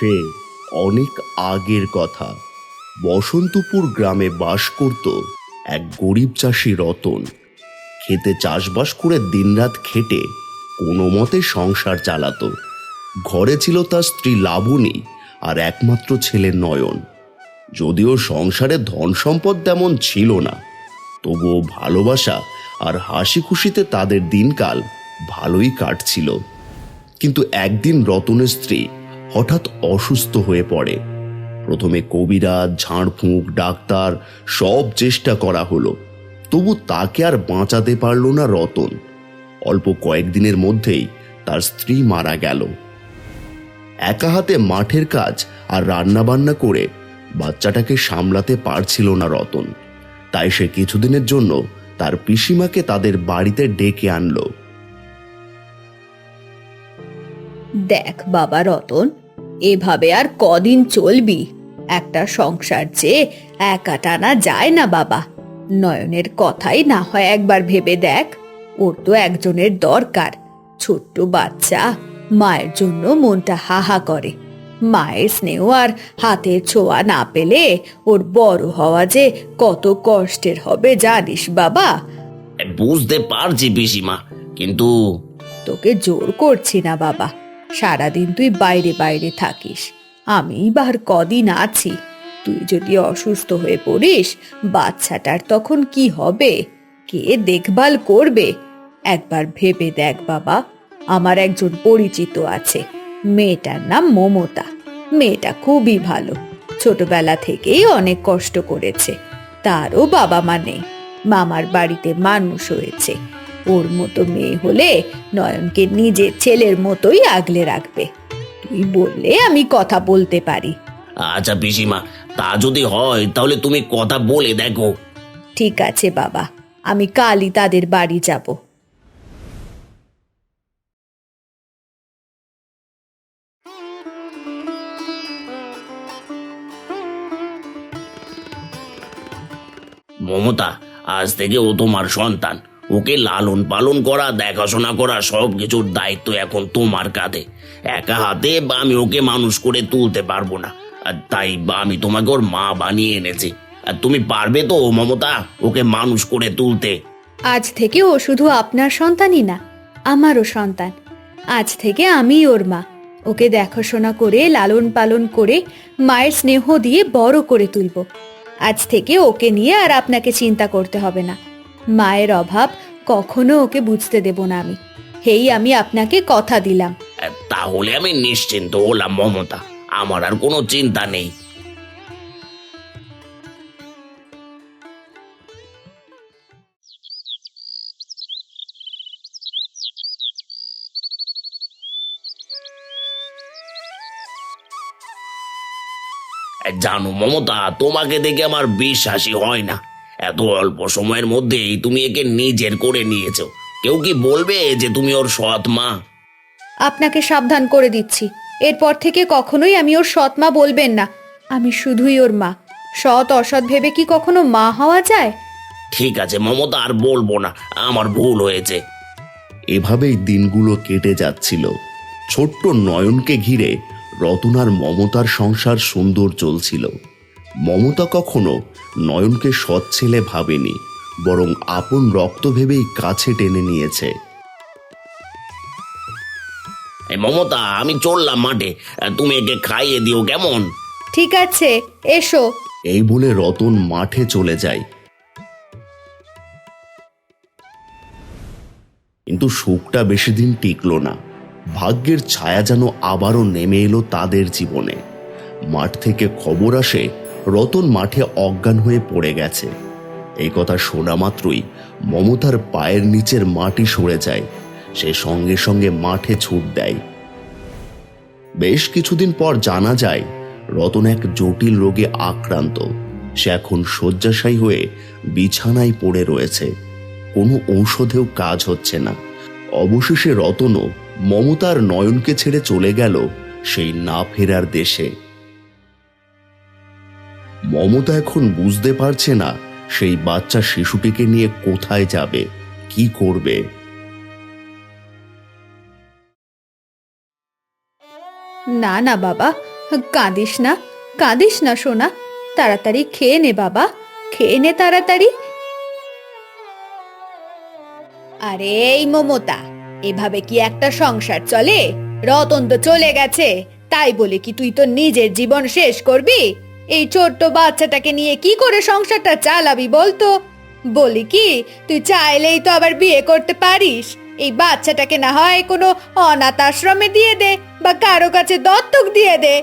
সে অনেক আগের কথা। বসন্তপুর গ্রামে বাস করত এক গরিব চাষি রতন। খেতে চাষবাস করে দিনরাত খেটে কোনো মতে সংসার চালাতো। ঘরে ছিল তার স্ত্রী লাবণী আর একমাত্র ছেলে নয়ন। যদিও সংসারে ধন সম্পদ তেমন ছিল না, তবুও ভালোবাসা আর হাসি খুশিতে তাদের দিনকাল ভালোই কাটছিল। কিন্তু একদিন রতনের স্ত্রী হঠাৎ অসুস্থ হয়ে পড়ে। প্রথমে কবিরাজ, ঝাড়ফুঁক, ডাক্তার সব চেষ্টা করা হলো, তবু তাকে আর বাঁচাতে পারল না রতন। অল্প কয়েকদিনের মধ্যেই তার স্ত্রী মারা গেল। একা হাতে মাঠের কাজ আর রান্না বান্না করে বাচ্চাটাকে সামলাতে পারছিল না রতন। তাই সে কিছুদিনের জন্য তার পিসিমাকে তাদের বাড়িতে ডেকে আনলো। দেখ বাবা রতন, এভাবে আর কদিন চলবি? একটা সংসার যে একা টানা যায় না বাবা। নয়নের কথাই না হয় একবার ভেবে দেখ। ওর তো একজনের দরকার। ছোট্ট বাচ্চা, মায়ের জন্য মনটা হাহা করে। মায়ের স্নেহ আর হাতের ছোঁয়া না পেলে ওর বড় হওয়া যে কত কষ্টের হবে জানিস বাবা। বুঝতে পারছি পিসিমা, কিন্তু তোকে জোর করছি না বাবা। সারাদিন তুই বাইরে বাইরে থাকিস, আমিই বার কদিন আছি। তুই যদি অসুস্থ হয়ে পড়িস, বাচ্চাটার তখন কি হবে? কে দেখভাল করবে? একবার ভেবে দেখ বাবা। আমার একজন পরিচিত আছে, মেয়েটার নাম মমতা। মেয়েটা খুবই ভালো, ছোটবেলা থেকেই অনেক কষ্ট করেছে। তারও বাবা মা নেই, মামার বাড়িতে মানুষ হয়েছে। ওর মতো মেয়ে হলে নয়নকে নিজের ছেলের মতোই আগলে রাখবে। তুই বললে আমি কথা বলতে পারি। আচ্ছা পিসিমা, তা যদি হয় তাহলে তুমি কথা বলে দেখো। ঠিক আছে বাবা, আমি কালই তাদের বাড়ি যাব। মমতা, আজ থেকে ও তোমার সন্তান। ওকে লালন পালন করা, দেখাশোনা করা সব কিছুর দায়িত্ব এখন তোমার কাঁধে। একা হাতে আমি ওকে মানুষ করে তুলতে পারবো না, আর তাই আমি তোমাকে ওর মা বানিয়ে এনেছি। আর তুমি পারবে তো মমতা ওকে মানুষ করে তুলতে? আজ থেকে ও শুধু আপনার সন্তানই না, আমারও সন্তান। আজ থেকে আমি ওর মা। ওকে দেখাশোনা করে লালন পালন করে মায়ের স্নেহ দিয়ে বড় করে তুলব। আজ থেকে ওকে নিয়ে আর আপনাকে চিন্তা করতে হবে না। মায়ের অভাব কখনো ওকে বুঝতে দেব না আমি। আমি আপনাকে কথা দিলাম। তাহলে আমি নিশ্চিন্ত হলাম মমতা, আমার আর কোনো চিন্তা নেই। জানো মমতা, তোমাকে দেখে আমার বিশ্বাসই হয় না। এত অল্প সময়ের মধ্যেই তুমি একে নিজের করে নিয়েছো। কেউ কি বলবে যে তুমি ওর সৎ মা? আপনাকে সাবধান করে দিচ্ছি, এরপর থেকে কখনোই আমি ওর সৎ মা বলবেন না। আমি শুধুই ওর মা। সৎ অসৎ ভেবে কি কখনো মা হওয়া যায়? ঠিক আছে মমতা, আর বলবো না, আমার ভুল হয়েছে। এভাবেই দিনগুলো কেটে যাচ্ছিল। ছোট্ট নয়নকে ঘিরে রতন আর মমতার সংসার সুন্দর চলছিল। মমতা কখনো নয়নকে সৎ ছেলে ভাবেনি, বরং আপন রক্ত ভেবেই কাছে টেনে নিয়েছে। এই মমতা, আমি চললাম মাঠে, তুমি একে খাইয়ে দিও কেমন? ঠিক আছে, এসো। এই বলে রতন মাঠে চলে যায়। কিন্তু সুখটা বেশি দিন টিকল না। ভাগ্যের ছায়া যেন আবারও নেমে এলো তাদের জীবনে। মাঠ থেকে খবর আসে রতন মাঠে অজ্ঞান হয়ে পড়ে গেছে। এই কথা শোনা মাত্রই মমতার পায়ের নিচের মাটি সরে যায়। সে সঙ্গে সঙ্গে মাঠে ছুট দেয়। বেশ কিছুদিন পর জানা যায় রতন এক জটিল রোগে আক্রান্ত। সে এখন শয্যাশায়ী হয়ে বিছানায় পড়ে রয়েছে। কোনো ঔষধেও কাজ হচ্ছে না। অবশেষে রতনও মমতার নয়নকে ছেড়ে চলে গেল সেই না ফেরার দেশে। মমতা এখন বুঝতে পারছে না সেই বাচ্চা শিশুটিকে নিয়ে কোথায় যাবে, কি করবে। না না বাবা, কাঁদিস না সোনা, তাড়াতাড়ি খেয়ে নে বাবা, খেয়ে নে তাড়াতাড়ি। আরে এই মমতা, এভাবে কি একটা সংসার চলে? রতন তো চলে গেছে, তাই বলে কি তুই তো নিজের জীবন শেষ করবি? এই ছোট্ট বাচ্চাটাকে নিয়ে কি করে সংসারটা চালাবি বলতো? বলি কি, তুই চাইলেই তো আবার বিয়ে করতে পারিস। এই বাচ্চাটাকে না হয় কোনো অনাথ আশ্রমে দিয়ে দে, বা কারো কাছে দত্তক দিয়ে দে।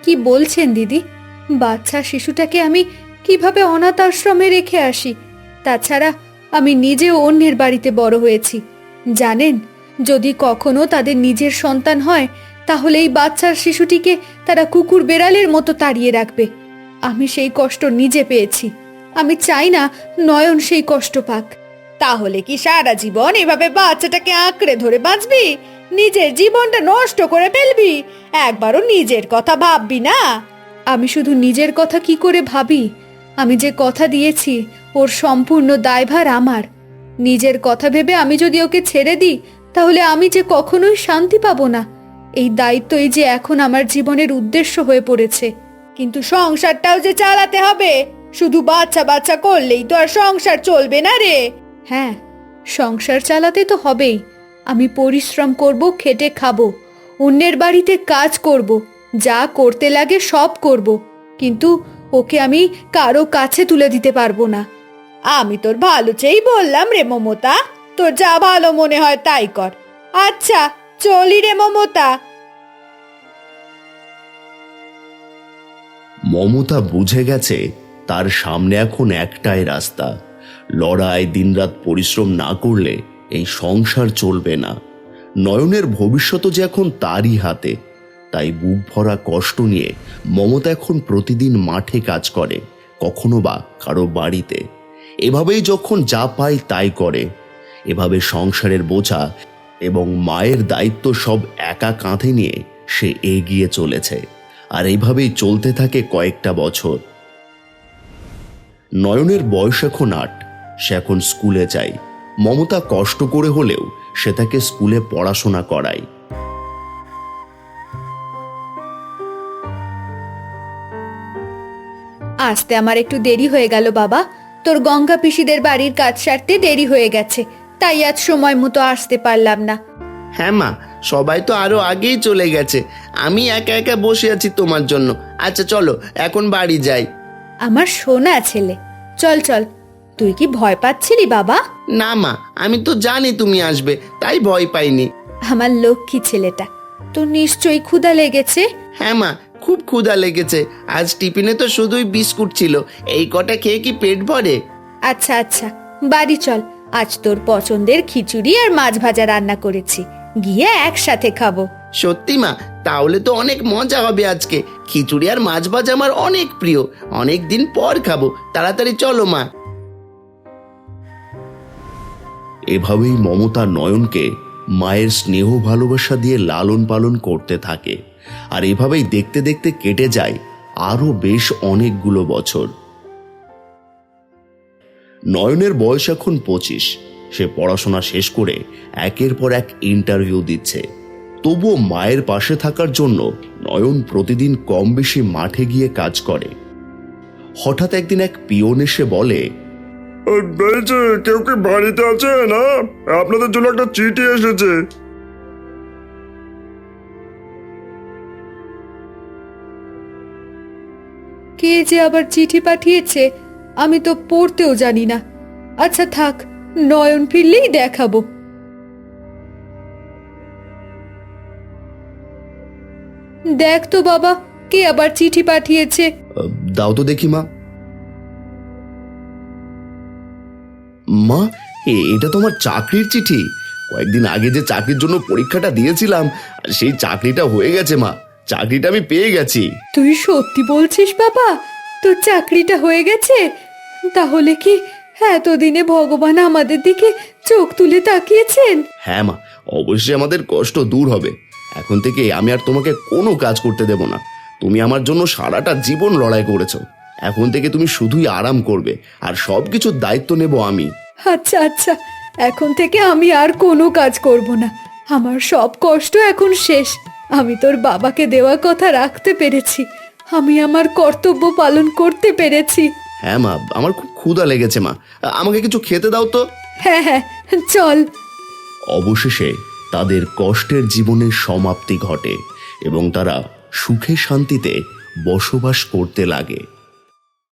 কি বলছেন দিদি? বাচ্চা শিশুটাকে আমি কিভাবে অনাথ আশ্রমে রেখে আসি? তাছাড়া আমি নিজেও অন্যের বাড়িতে বড় হয়েছি। জানেন, যদি কখনো তাদের নিজের সন্তান হয়, তাহলে এই বাচ্চার শিশুটিকে তারা কুকুর বেড়ালের মতো তাড়িয়ে রাখবে। আমি সেই কষ্ট নিজে পেয়েছি, আমি চাই না নয়ন সেই কষ্ট পাক। তাহলে কি সারা জীবন এভাবে বাচ্চাটাকে আঁকড়ে ধরে বাঁচবি? নিজের জীবনটা নষ্ট করে ফেলবি? একবারও নিজের কথা ভাববি না? আমি শুধু নিজের কথা কি করে ভাবি? আমি যে কথা দিয়েছি, ওর সম্পূর্ণ দায়ভার আমার। নিজের কথা ভেবে আমি যদি ওকে ছেড়ে দিই, তাহলে আমি যে কখনোই শান্তি পাবো না। এই দায়িত্বই যে এখন আমার জীবনের উদ্দেশ্য হয়ে পড়েছে। কিন্তু সংসারটাও যে চালাতে হবে, শুধু বাচ্চা বাচ্চা করলেই তো আর সংসার চলবে না রে। হ্যাঁ, সংসার চালাতে তো হবেই। আমি পরিশ্রম করব, খেটে খাবো, অন্যের বাড়িতে কাজ করব, যা করতে লাগে সব করব, কিন্তু ওকে আমি কারো কাছে তুলে দিতে পারবো না। আমি তোর ভালো চেয়েই বললাম রে মমতা, তোর যা ভালো মনে হয় তাই কর। আচ্ছা চলি রে মমতা। মমতা বুঝে গেছে তার সামনে এখন একটাই রাস্তা, লড়াই, দিনরাত পরিশ্রম না করলে এই সংসার চলবে না। নয়নের ভবিষ্যৎ যে এখন তারই হাতে, তাই বুক ভরা কষ্ট নিয়ে মমতা এখন প্রতিদিন মাঠে কাজ করে, কখনো বা কারো বাড়িতে। এভাবেই যখন যা পায় তাই করে। এভাবে সংসারের বোঝা এবং মায়ের দায়িত্ব সব একা কাঁধে নিয়ে সে এগিয়ে চলেছে। আর এইভাবেই চলতে থাকে কয়েকটা বছর। নয়নের বয়স এখন ৮, সে এখন স্কুলে যায়। মমতা কষ্ট করে হলেও সে তাকে স্কুলে পড়াশোনা করায়। আসতে আমার একটু দেরি হয়ে গেল বাবা, তোর গঙ্গা পিসিদের বাড়ির কাজ সারতে দেরি হয়ে গেছে, তাই আজ সময় মতো আসতে পারলাম না। হ্যাঁ মা, সবাই তো আরো আগেই চলে গেছে, আমি একা একা বসে আছি তোমার জন্য। আচ্ছা চলো এখন বাড়ি যাই। আমার সোনা ছেলে, চল চল। তুই কি ভয় পাচ্ছিলি বাবা? না মা, আমি তো জানি তুমি আসবে, তাই ভয় পাইনি। আমার লক্ষ্মী ছেলেটা, তোর নিশ্চয়ই ক্ষুধা লেগেছে। হ্যাঁ মা, খুব ক্ষুধা লেগেছে। আজ টিফিনে তো শুধুই বিস্কুট ছিল, এই কটা খেয়ে কি পেট ভরে? আচ্ছা আচ্ছা, বাড়ি চল, আজ তোর পছন্দের খিচুড়ি আর মাছ ভাজা রান্না করেছি, গিয়ে একসাথে খাবো। সত্যি মা? তাহলে তো অনেক মজা হবে আজকে। খিচুড়ি আর মাছ ভাজা আমার অনেক প্রিয়, অনেক দিন পর খাবো। তাড়াতাড়ি চলো মা। এভাবেই মমতা নয়নকে মায়ের স্নেহ ভালোবাসা দিয়ে লালন পালন করতে থাকে। আর এভাবেই দেখতে দেখতে কেটে যায় আরো বেশ অনেকগুলো বছর। নয়নের বয়স এখন 25। সে পড়াশোনা শেষ করে একের পর এক ইন্টারভিউ দিচ্ছে। তবুও মায়ের পাশে থাকার জন্য নয়ন প্রতিদিন কম বেশি মাঠে গিয়ে কাজ করে। হঠাৎ একদিন এক পিয়ন এসে বলে, এই যে, কেউ কি বাড়িতে আছে না? আপনাদের জন্য একটা চিঠি এসেছে। কে যে আবার চিঠি পাঠিয়েছে, আমি তো পড়তেও জানি না। আচ্ছা থাক, নয়ন ফিরলেই দেখাবো। দেখ তো বাবা, কে আবার চিঠি পাঠিয়েছে। দাও তো দেখি মা। মা, এটা তোমার চাকরির চিঠি। কয়েকদিন আগে যে চাকরির জন্য পরীক্ষাটা দিয়েছিলাম, সেই চাকরিটা হয়ে গেছে মা। চাকরিটা আমি পেয়ে গেছি। তুই সত্যি বলছিস বাবা? তোর চাকরিটা হয়ে গেছে? তাহলে কি এতদিনে ভগবান আমাদের দিকে চোখ তুলে তাকিয়েছেন? হ্যাঁ মা, অবশ্যই আমাদের কষ্ট দূর হবে। এখন থেকে আমি আর তোমাকে কোনো কাজ করতে দেব না। তুমি আমার জন্য সারাটা জীবন লড়াই করেছো। এখন থেকে তুমি শুধুই আরাম করবে, আর সবকিছুর দায়িত্ব নেব আমি। আচ্ছা আচ্ছা, এখন থেকে আমি আর কোনো কাজ করব না। আমার সব কষ্ট এখন শেষ। আমি তোর বাবাকে দেওয়া কথা রাখতে পেরেছি, আমি আমার কর্তব্য পালন করতে পেরেছি। হ্যাঁ মা, আমার খুব ক্ষুধা লেগেছে মা, আমাকে কিছু খেতে দাও তো। হ্যাঁ হ্যাঁ, চল। অবশেষে তাদের কষ্টের জীবনের সমাপ্তি ঘটে এবং তারা সুখে শান্তিতে বসবাস করতে লাগে।